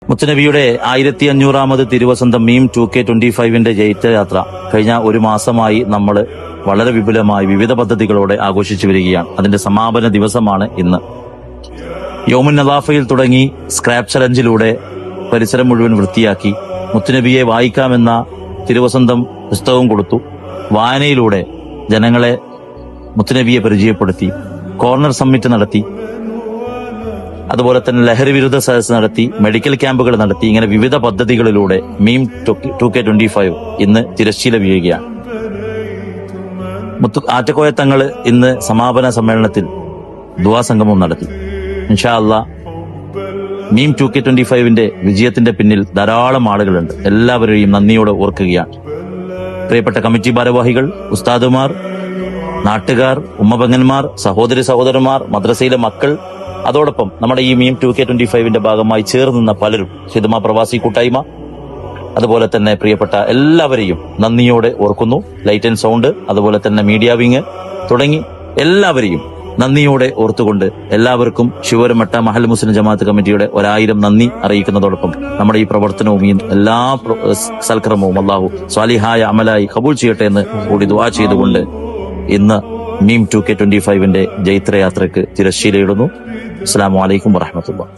മുത്തുനബിയുടെ 1500 തിരുവസന്തം മീം 2K25 ജൈത്രയാത്ര കഴിഞ്ഞ ഒരു മാസമായി നമ്മൾ വളരെ വിപുലമായി വിവിധ പദ്ധതികളോടെ ആഘോഷിച്ചു വരികയാണ്. അതിന്റെ സമാപന ദിവസമാണ് ഇന്ന്. യൗമുൻ നദാഫയിൽ തുടങ്ങി സ്ക്രാപ്പ് ചലഞ്ചിലൂടെ പരിസരം മുഴുവൻ വൃത്തിയാക്കി മുത്തുനബിയെ വായിക്കാമെന്ന തിരുവസന്തം പുസ്തകം കൊടുത്തു. വായനയിലൂടെ ജനങ്ങളെ മുത്തുനബിയെ പരിചയപ്പെടുത്തി. കോർണർ സമ്മിറ്റ് നടത്തി. അതുപോലെ തന്നെ ലഹരി വിരുദ്ധ സദസ്സ് നടത്തി. മെഡിക്കൽ ക്യാമ്പുകൾ നടത്തി. ഇങ്ങനെ വിവിധ പദ്ധതികളിലൂടെ മീം 2K25 ഇന്ന് തിരശ്ശീല വീഴുകയാണ്. ആറ്റക്കോയ തങ്ങൾ ഇന്ന് സമാപന സമ്മേളനത്തിൽ ദുആ സംഗമം നടത്തി. ഇൻഷാ അല്ലാഹ് മീം 2K25 വിജയത്തിന്റെ പിന്നിൽ ധാരാളം ആളുകളുണ്ട്. എല്ലാവരെയും നന്ദിയോടെ ഓർക്കുകയാണ്. പ്രിയപ്പെട്ട കമ്മിറ്റി ഭാരവാഹികൾ, ഉസ്താദുമാർ, നാട്ടുകാർ, ഉമ്മപെങ്ങന്മാർ, സഹോദരി സഹോദരന്മാർ, മദ്രസയിലെ മക്കൾ, അതോടൊപ്പം നമ്മുടെ ഈ മീം 2K25 ഭാഗമായി ചേർന്നുന്ന പലരും, ഹിദ്മ പ്രവാസി കൂട്ടായ്മ, അതുപോലെ തന്നെ പ്രിയപ്പെട്ട എല്ലാവരെയും നന്ദിയോടെ ഓർക്കുന്നു. ലൈറ്റ് ആൻഡ് സൗണ്ട്, അതുപോലെ തന്നെ മീഡിയ വിങ് തുടങ്ങി എല്ലാവരെയും നന്ദിയോടെ ഓർത്തുകൊണ്ട് എല്ലാവർക്കും ശിവരമട്ട മഹൽ മുസ്ലിം ജമാഅത്ത് കമ്മിറ്റിയുടെ 1000 നന്ദി അറിയിക്കുന്നതോടൊപ്പം നമ്മുടെ ഈ പ്രവർത്തനവും ഈ എല്ലാ സൽക്രമവും അല്ലാഹു സ്വാലിഹായ അമലായി കബൂൽ ചെയ്യട്ടെ എന്ന് കൂടി ദുആ ചെയ്തുകൊണ്ട് ഇന്ന് മീം 2K25 ജൈത്രയാത്രയ്ക്ക് തിരശ്ശീലയിടുന്നു. അസ്സലാമു അലൈക്കും വറഹ്മത്തുള്ളാഹി.